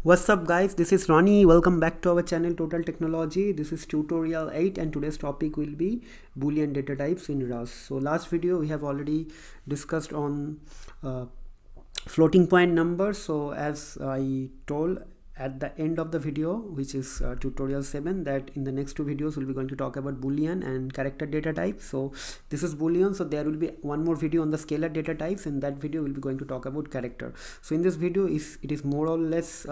What's up guys, this is Ronnie. Welcome back to our channel Total Technology. This is tutorial 8 and today's topic will be Boolean data types in Rust. So last video we have already discussed on uh, floating point numbers. So as I told at the end of the video, which is tutorial 7, that in the next two videos we'll be going to talk about Boolean and character data types. So this is Boolean, so there will be one more video on the scalar data types. In that video we'll be going to talk about character. So in this video it is more or less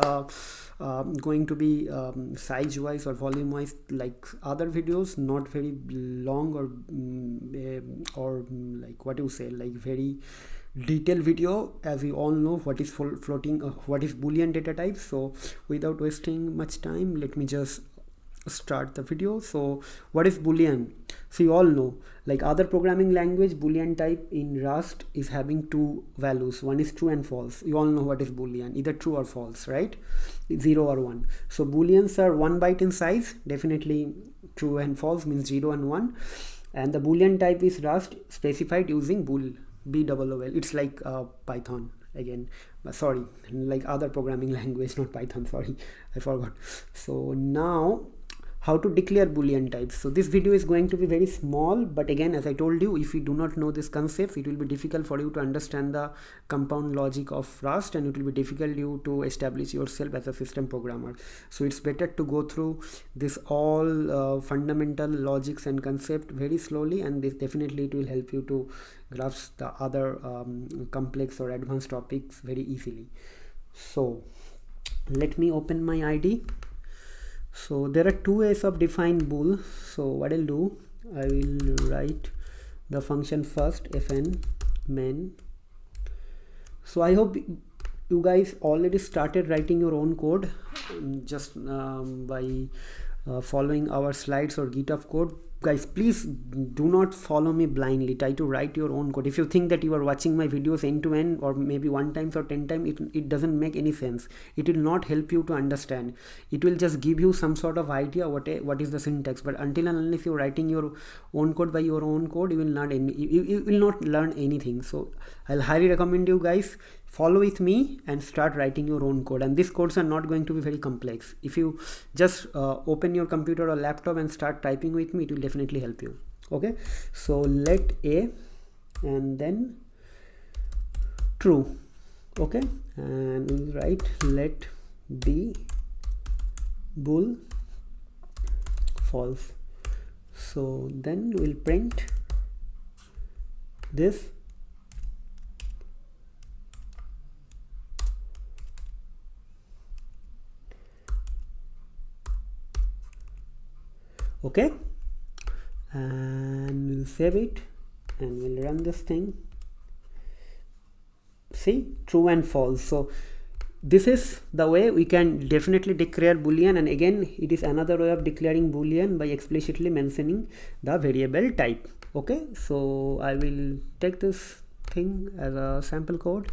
going to be size wise or volume wise like other videos, not very long or like what you say, like very detailed video. As we all know what is floating what is Boolean data type. So without wasting much time, let me just start the video. So what is Boolean? So you all know, like other programming language, Boolean type in Rust is having two values. One is true and false. You all know what is Boolean, either true or false, right? 0 or 1. So Booleans are 1 byte in size. Definitely true and false means 0 and 1. And the Boolean type is Rust specified using bool, BOOL. It's like Python again, sorry, like other programming language, not Python, sorry, I forgot. So now how to declare Boolean types. So this video is going to be very small, but again, as I told you, if you do not know this concept, it will be difficult for you to understand the compound logic of Rust, and it will be difficult you to establish yourself as a system programmer. So it's better to go through this all fundamental logics and concept very slowly, and this definitely it will help you to grasp the other complex or advanced topics very easily. So let me open my IDE. So there are two ways of define bool. So what I'll do, I will write the function first, fn main. So I hope you guys already started writing your own code just by following our slides or GitHub code. Guys, please do not follow me blindly. Try to write your own code. If you think that you are watching my videos end to end or maybe 1 times or 10 times, it doesn't make any sense. It will not help you to understand. It will just give you some sort of idea what is the syntax, but until and unless you're writing your own code by your own code, you will not learn anything. So I'll highly recommend you guys follow with me and start writing your own code. And these codes are not going to be very complex. If you just open your computer or laptop and start typing with me, it will definitely help you. Okay, so let a and then true. Okay, and we'll write let b bool false. So then we'll print this. Okay, and we'll save it and we'll run this thing. See, true and false. So this is the way we can definitely declare Boolean, and again it is another way of declaring Boolean by explicitly mentioning the variable type. Okay, so I will take this thing as a sample code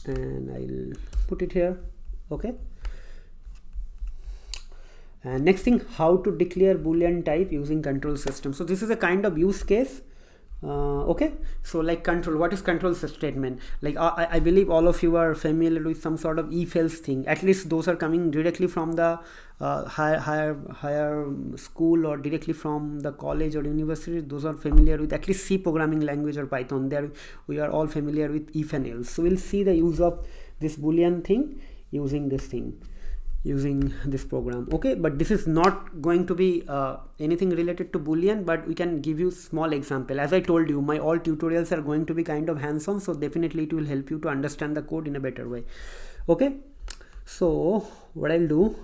and I'll put it here. Okay, and next thing, how to declare Boolean type using control system. So this is a kind of use case. Okay, so like control, what is control statement? Like I believe all of you are familiar with some sort of if else thing. At least those are coming directly from the higher school or directly from the college or university. Those are familiar with at least C programming language or Python. There we are all familiar with if and else. So we'll see the use of this Boolean thing using this thing, using this program. Okay, but this is not going to be anything related to Boolean, but we can give you small example. As I told you, my all tutorials are going to be kind of hands-on, so definitely it will help you to understand the code in a better way. Okay, so what I'll do,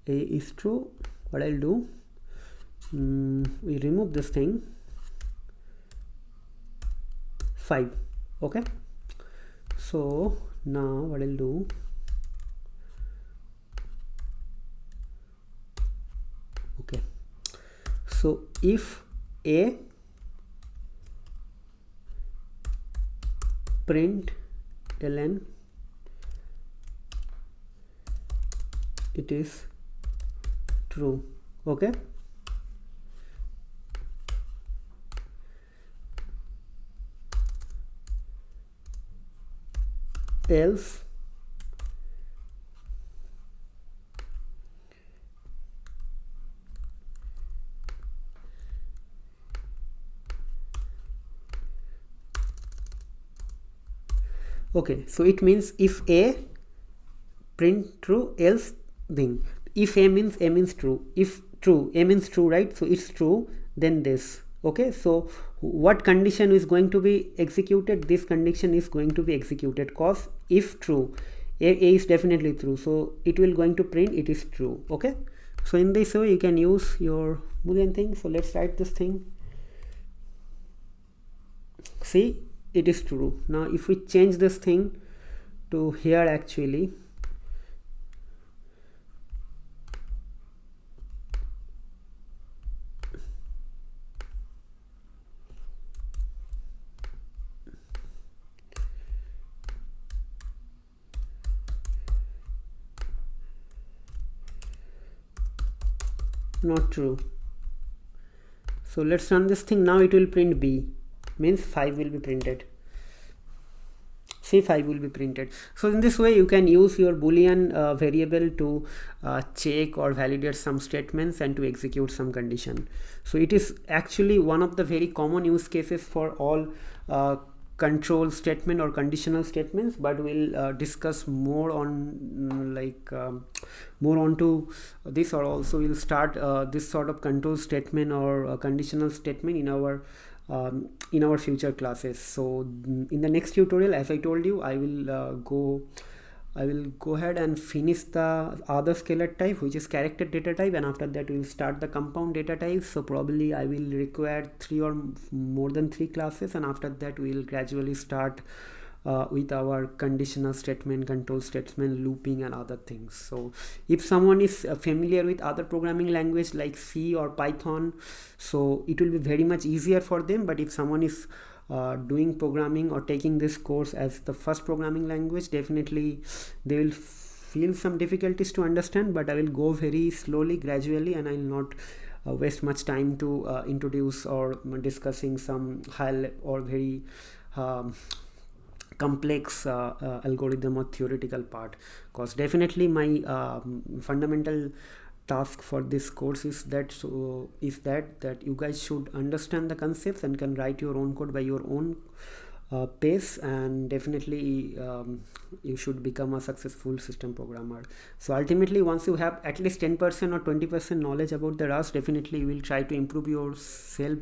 a is true. What I'll do, we remove this thing 5. Okay, so now what I'll do, okay, so if a print ln it is true. Okay, else okay, so it means if A, print true, else thing. If A means true, if true, A means true, right? So it's true, then this. Okay, so what condition is going to be executed? This condition is going to be executed, cause if true, A is definitely true, so it will going to print it is true. Okay, so in this way you can use your Boolean thing. So let's write this thing. See, it is true. Now if we change this thing to here, actually not true. So let's run this thing. Now it will print B, means 5 will be printed. C5 will be printed. So in this way you can use your Boolean variable to check or validate some statements and to execute some condition. So it is actually one of the very common use cases for all control statement or conditional statements, but we'll discuss more on more onto this, or also we'll start this sort of control statement or conditional statement in our future classes. So in the next tutorial, as I told you, I will go ahead and finish the other scalar type, which is character data type, and after that we'll start the compound data type. So probably I will require 3 or more than 3 classes, and after that we'll gradually start with our conditional statement, control statement, looping, and other things. So if someone is familiar with other programming language like C or Python, so it will be very much easier for them. But if someone is doing programming or taking this course as the first programming language, definitely they will feel some difficulties to understand, but I will go very slowly, gradually, and I will not waste much time to introduce or discussing some high or very complex algorithm or theoretical part, because definitely my fundamental task for this course is that that you guys should understand the concepts and can write your own code by your own pace, and definitely you should become a successful system programmer. So ultimately, once you have at least 10% or 20% knowledge about the Rust, definitely you will try to improve your self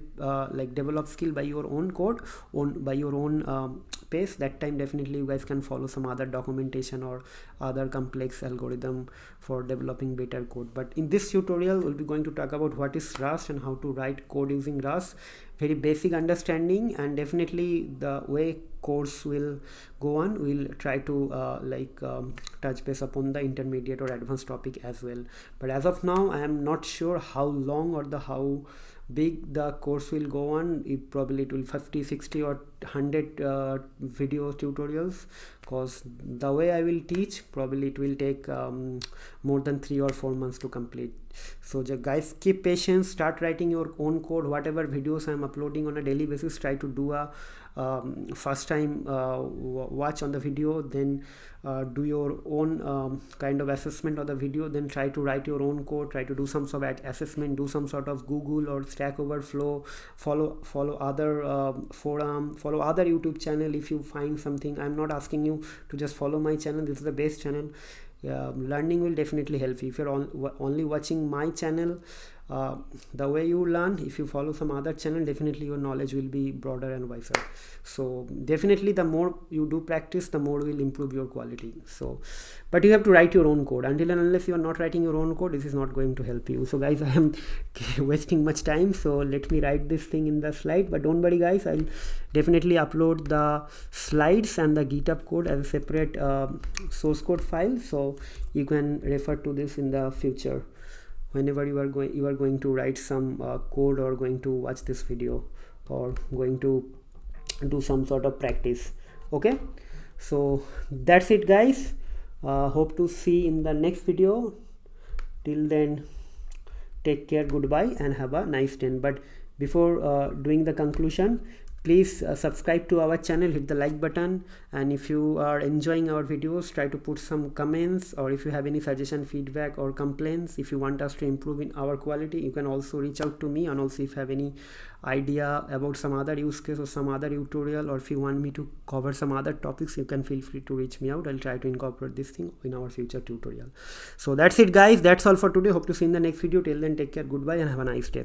develop skill by your own code, by your own pace. That time definitely you guys can follow some other documentation or other complex algorithm for developing better code. But in this tutorial we'll be going to talk about what is Rust and how to write code using Rust, very basic understanding, and definitely the way course will go on, we'll try to touch base upon the intermediate or advanced topic as well. But as of now I am not sure how long or how big the course will go on. Probably it will 50, 60 or 100 video tutorials, because the way I will teach, probably it will take more than 3 or 4 months to complete. So guys, keep patience, start writing your own code. Whatever videos I'm uploading on a daily basis, try to do a first time watch on the video, then do your own kind of assessment of the video, then try to write your own code, try to do some sort of assessment, do some sort of Google or Stack Overflow, follow other forum, follow other YouTube channel. If you find something, I'm not asking you to just follow my channel, this is the best channel. Learning will definitely help you. If you're only watching my channel, the way you learn, if you follow some other channel, definitely your knowledge will be broader and wiser. So definitely the more you do practice, the more will improve your quality. So but you have to write your own code. Until and unless you are not writing your own code, this is not going to help you. So guys, I am wasting much time, so let me write this thing in the slide. But don't worry guys, I'll definitely upload the slides and the GitHub code as a separate source code file, so you can refer to this in the future whenever you are going to write some code, or going to watch this video, or going to do some sort of practice. Okay, so that's it guys. Hope to see in the next video. Till then, take care, goodbye, and have a nice day. But before doing the conclusion, please subscribe to our channel, hit the like button, and if you are enjoying our videos, try to put some comments, or if you have any suggestion, feedback or complaints, if you want us to improve in our quality, you can also reach out to me. And also if you have any idea about some other use case or some other tutorial, or if you want me to cover some other topics, you can feel free to reach me out. I'll try to incorporate this thing in our future tutorial. So that's it guys, that's all for today. Hope to see you in the next video. Till then, take care, goodbye, and have a nice day.